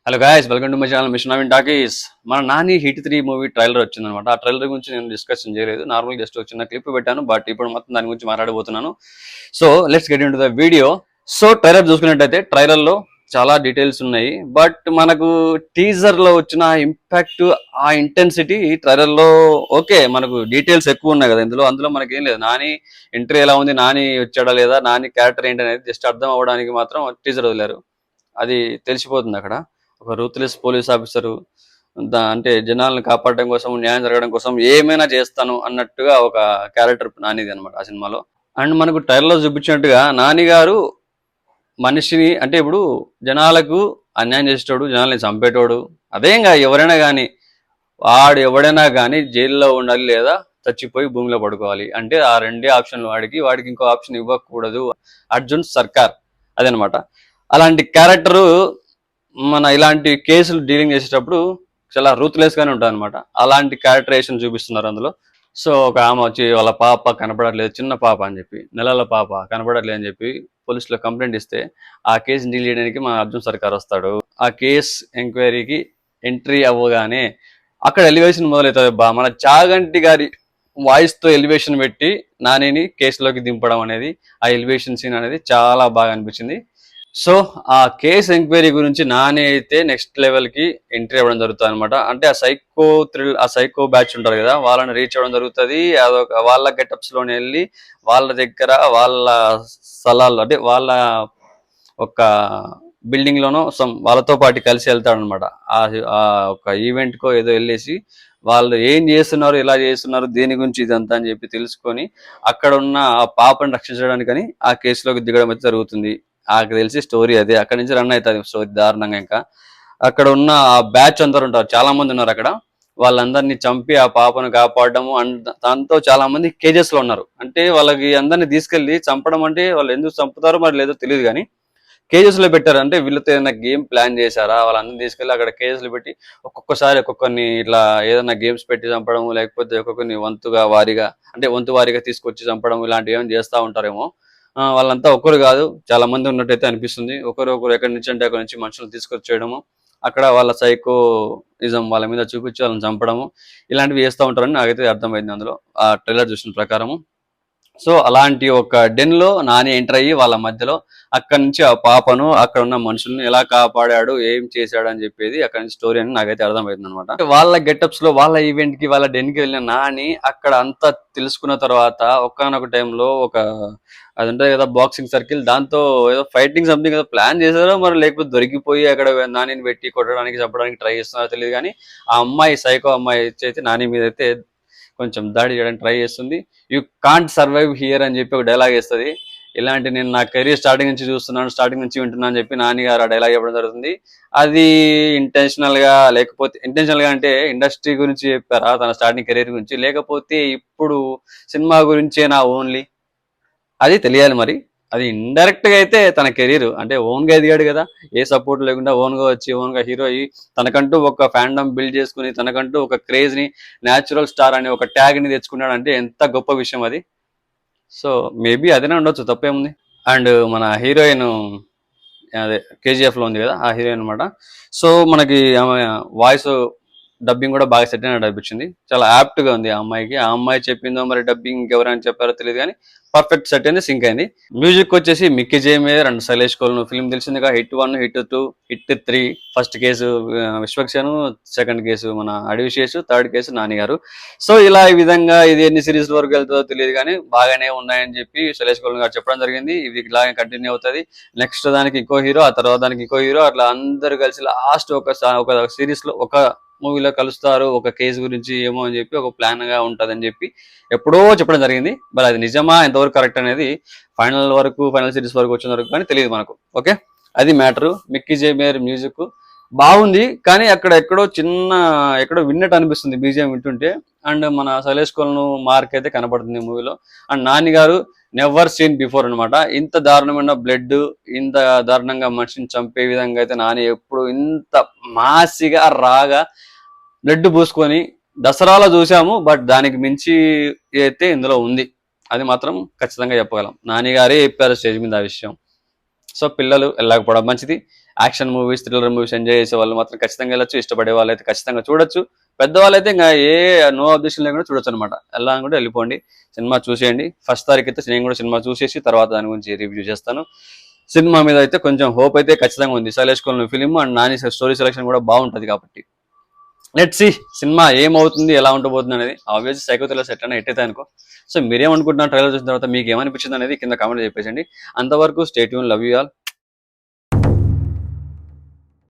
Hello guys, welcome to my channel machine Naveen talkies. మన Nani hit 3 movie trailer వచ్చిందనమాట. ఆ trailer గురించి నేను డిస్కషన్ చేయలేదు, నార్మల్ జస్ట్ ఒక చిన్న క్లిప్ పెట్టాను. బట్ ఇప్పుడు మొత్తం దాని గురించి మాట్లాడబోతున్నాను. So let's get in to the video. So trailer చూసుకున్నట్టయితే ట్రైలర్ లో చాలా డీటెయిల్స్ ఉన్నాయి. బట్ మనకు టీజర్ లో వచ్చిన ఇంపాక్ట్, ఆ ఇంటెన్సిటీ ట్రైలర్ లో ఓకే, మనకు డీటెయిల్స్ ఎక్కువ ఉన్నాయి కదా అందులో మనకి ఏం లేదు. నాని ఎంట్రీ ఎలా ఉంది, నాని వచ్చాడా లేదా, నాని క్యారెక్టర్ ఏంటి అనేది జస్ట్ అర్థం అవ్వడానికి మాత్రం టీజర్ వదిలేరు. అది తెలిసిపోతుంది అక్కడ. ఒక రూత్లెస్ పోలీస్ ఆఫీసరు అంటే జనాలను కాపాడడం కోసం, న్యాయం జరగడం కోసం ఏమైనా చేస్తాను అన్నట్టుగా ఒక క్యారెక్టర్ నానిది అనమాట ఆ సినిమాలో. అండ్ మనకు ట్రైలర్లో చూపించినట్టుగా నాని గారు మనిషిని, అంటే ఇప్పుడు జనాలకు అన్యాయం చేసేటోడు, జనాల్ని చంపేటోడు, అదేంగా ఎవరైనా కానీ, వాడు ఎవడైనా కానీ జైల్లో ఉండాలి లేదా చచ్చిపోయి భూమిలో పడుకోవాలి. అంటే ఆ రెండే ఆప్షన్లు వాడికి ఇంకో ఆప్షన్ ఇవ్వకూడదు. అర్జున్ సర్కార్ అదనమాట. అలాంటి క్యారెక్టరు మన ఇలాంటి కేసులు డీలింగ్ చేసేటప్పుడు చాలా రూత్లెస్ గానే ఉంటుంది అనమాట. అలాంటి క్యారెక్టరైజేషన్ చూపిస్తున్నారు అందులో. సో ఒక ఆమె వచ్చి వాళ్ళ పాప కనపడట్లేదు, చిన్న పాప అని చెప్పి, నెలల పాప కనపడట్లేదు అని చెప్పి పోలీసులో కంప్లైంట్ ఇస్తే ఆ కేసు డీల్ చేయడానికి మన అర్జున్ సర్కార్ వస్తాడు. ఆ కేస్ ఎంక్వైరీకి ఎంట్రీ అవ్వగానే అక్కడ ఎలివేషన్ మొదలవుతుంది. మన చాగంటి గారి వాయిస్ తో ఎలివేషన్ పెట్టి నానిని కేసులోకి దింపడం అనేది, ఆ ఎలివేషన్ సీన్ అనేది చాలా బాగా అనిపించింది. సో ఆ కేస్ ఎంక్వైరీ గురించి నాని అయితే నెక్స్ట్ లెవెల్ కి ఎంట్రీ అవ్వడం జరుగుతుంది అనమాట. అంటే ఆ సైకో బ్యాచ్ ఉంటారు కదా, వాళ్ళని రీచ్ అవ్వడం జరుగుతుంది. అదొక వాళ్ళ గెటప్స్ లోనే వెళ్ళి వాళ్ళ దగ్గర వాళ్ళ స్థలాల్లో, అంటే వాళ్ళ ఒక బిల్డింగ్ లోనో వాళ్ళతో పాటు కలిసి వెళ్తాడు అనమాట. ఆ ఒక ఈవెంట్ కో ఏదో వెళ్ళేసి వాళ్ళు ఏం చేస్తున్నారు, ఎలా చేస్తున్నారు, దేని గురించి ఇదంతా అని చెప్పి తెలుసుకొని అక్కడ ఉన్న ఆ పాపను రక్షించడానికని ఆ కేసులోకి దిగడం అయితే జరుగుతుంది. నాకు తెలిసి స్టోరీ అదే. అక్కడ నుంచి రన్ అవుతుంది స్టోరీ దారుణంగా. ఇంకా అక్కడ ఉన్న ఆ బ్యాచ్ అందరు ఉంటారు, చాలా మంది ఉన్నారు అక్కడ. వాళ్ళందరినీ చంపి ఆ పాపను కాపాడము. అండ్ దాంతో చాలా మంది కేజెస్ లో ఉన్నారు. అంటే వాళ్ళకి అందరినీ తీసుకెళ్లి చంపడం, అంటే వాళ్ళు ఎందుకు చంపుతారో మరి లేదో తెలియదు కానీ కేజెస్ లో పెట్టారు. అంటే వీళ్ళతో ఏదైనా గేమ్ ప్లాన్ చేశారా, వాళ్ళందరినీ తీసుకెళ్లి అక్కడ కేజెస్ లో పెట్టి ఒక్కొక్కసారి ఒక్కొక్కరిని ఇట్లా ఏదైనా గేమ్స్ పెట్టి చంపడం, లేకపోతే ఒక్కొక్కరిని వంతు వారిగా తీసుకొచ్చి చంపడం, ఇలాంటివి ఏమైనా చేస్తూ ఉంటారేమో. వాళ్ళంతా ఒకరు కాదు, చాలా మంది ఉన్నట్టయితే అనిపిస్తుంది. ఒకరు ఎక్కడి నుంచి అంటే అక్కడి నుంచి మనుషులు తీసుకొచ్చేయడము, అక్కడ వాళ్ళ సైకోయిజం వాళ్ళ మీద చూపించి వాళ్ళని చంపడము, ఇలాంటివి చేస్తూ ఉంటారని నాకైతే అర్థమైంది అందులో ఆ ట్రైలర్ చూసిన ప్రకారము. సో అలాంటి ఒక డెన్ లో నాని ఎంటర్ అయ్యి వాళ్ళ మధ్యలో అక్కడి నుంచి ఆ పాపను, అక్కడ ఉన్న మనుషుల్ని ఎలా కాపాడాడు, ఏం చేశాడు అని చెప్పేది అక్కడ నుంచి స్టోరీ అని నాకైతే అర్థమవుతుంది అనమాట. వాళ్ళ గెటప్స్ లో, వాళ్ళ ఈవెంట్ కి, వాళ్ళ డెన్ కి వెళ్ళిన నాని అక్కడ అంతా తెలుసుకున్న తర్వాత ఒక్కనొక టైంలో ఒక అది ఉంటుంది కదా బాక్సింగ్ సర్కిల్, దాంతో ఏదో ఫైటింగ్ సంథింగ్ ఏదో ప్లాన్ చేశారో మరి, లేకపోతే దొరికిపోయి అక్కడ నానిని పెట్టి కొట్టడానికి చంపడానికి ట్రై చేస్తున్నారో తెలియదు కానీ ఆ అమ్మాయి, సైకో అమ్మాయి అయితే నాని మీద అయితే కొంచెం దాడి చేయడానికి ట్రై చేస్తుంది. యూ కాంట్ సర్వైవ్ హియర్ అని చెప్పి ఒక డైలాగ్ వేస్తుంది. ఇలాంటి నేను నా కెరీర్ స్టార్టింగ్ నుంచి చూస్తున్నాను, స్టార్టింగ్ నుంచి వింటున్నాను అని చెప్పి నాని గారు ఆ డైలాగ్ చెప్పడం జరుగుతుంది. అది ఇంటెన్షనల్ గా, లేకపోతే ఇంటెన్షనల్ గా అంటే ఇండస్ట్రీ గురించి చెప్పారా, తన స్టార్టింగ్ కెరీర్ గురించి, లేకపోతే ఇప్పుడు సినిమా గురించేనా ఓన్లీ, అది తెలియాలి మరి. అది ఇండైరెక్ట్ గా అయితే తన కెరీర్, అంటే ఓన్ గా ఎదిగాడు కదా, ఏ సపోర్ట్ లేకుండా ఓన్ గా వచ్చి ఓన్ గా హీరో అయ్యి తనకంటూ ఒక ఫ్యాండమ్ బిల్డ్ చేసుకుని, తనకంటూ ఒక క్రేజ్ ని, న్యాచురల్ స్టార్ అనే ఒక ట్యాగ్ ని తెచ్చుకున్నాడు. అంటే ఎంత గొప్ప విషయం అది. సో మేబీ అదేనే ఉండొచ్చు, తప్పేముంది. అండ్ మన హీరోయిన్ అదే కేజీఎఫ్ లో ఉంది కదా, ఆ హీరోయిన్ అనమాట. సో మనకి ఆమె వాయిస్ డబ్బింగ్ కూడా బాగా సెట్ అయినట్టు అనిపించింది. చాలా యాప్ట్ గా ఉంది ఆ అమ్మాయికి. ఆ అమ్మాయి చెప్పిందో మరి డబ్బింగ్ ఎవరైనా చెప్పారో తెలియదు కానీ పర్ఫెక్ట్ సెట్ అయింది, సింక్ అయింది. మ్యూజిక్ వచ్చేసి Mickey J Meyer and Sailesh Kol. Film తెలిసిందిగా, hit 1, hit 2, hit 3. First case Vishwaksen, second case మన అడివిశేష్, థర్డ్ కేసు నాని గారు. సో ఇలా ఈ విధంగా ఇది ఎన్ని సిరీస్ వరకు వెళ్తుందో తెలియదు కానీ బాగానే ఉన్నాయని చెప్పి శైలేష్ కోల్ గారు చెప్పడం జరిగింది. ఇది ఇలాగే కంటిన్యూ అవుతుంది. నెక్స్ట్ దానికి ఇంకో హీరో, ఆ తర్వాత దానికి ఇంకో హీరో, అట్లా అందరు కలిసి లాస్ట్ ఒక సిరీస్ లో, ఒక మూవీలో కలుస్తారు. ఒక కేసు గురించి ఏమో అని చెప్పి ఒక ప్లాన్ గా ఉంటదని చెప్పి ఎప్పుడో చెప్పడం జరిగింది. మరి అది నిజమా, ఎంతవరకు కరెక్ట్ అనేది ఫైనల్ సిరీస్ వరకు వచ్చిన వరకు కానీ తెలియదు మనకు. ఓకే, అది matter. Mickey J mayor music బాగుంది, కానీ అక్కడ ఎక్కడో విన్నట్టు అనిపిస్తుంది బీజిఎం వింటుంటే. అండ్ మన శైలేష్ కోల్ను మార్క్ అయితే కనపడుతుంది మూవీలో. అండ్ నాని గారు నెవర్ సీన్ బిఫోర్ అనమాట. ఇంత దారుణమైన బ్లడ్, ఇంత దారుణంగా మనిషిని చంపే విధంగా అయితే నాని ఎప్పుడు ఇంత మాసిగా రాగా బ్లడ్ పూసుకొని దసరాలో చూసాము. బట్ దానికి మించి అయితే ఇందులో ఉంది, అది మాత్రం ఖచ్చితంగా చెప్పగలం. నాని గారే చెప్పారు స్టేజ్ మీద ఆ విషయం. సో పిల్లలు వెళ్ళకపోవడం మంచిది. Action movies, thriller movies enjoy చేసే వాళ్ళు మాత్రం ఖచ్చితంగా వెళ్ళొచ్చు. ఇష్టపడే వాళ్ళు అయితే ఖచ్చితంగా చూడొచ్చు. పెద్దవాళ్ళైతే ఇంకా నో అబ్జెక్షన్ లేకుండా చూడొచ్చు అనమాట. ఎలా కూడా వెళ్ళిపోండి, సినిమా చూసేయండి. ఫస్ట్ తారీఖు అయితే నేను కూడా సినిమా చూసేసి తర్వాత దాని గురించి రివ్యూ చేస్తాను. సినిమా మీద అయితే కొంచెం హోప్ అయితే ఖచ్చితంగా ఉంది. Shailesh coal film and Nani story selection కూడా బాగుంటుంది కాబట్టి లెట్స్ సీ సినిమా ఏమవుతుంది, ఎలా ఉండబోతుంది అనేది. ఆబ్వియస్ సైకో థ్రిల్లర్ సెట్ అయినా ఎట్టయితే అనుకో. సో మీరేమనుకుంటున్నారు ట్రైలర్ చూసిన తర్వాత, మీకు ఏమనిపించింది అనేది కింద కామెంట్ చెప్పేసండి. అంతవరకు stay tune, love you all.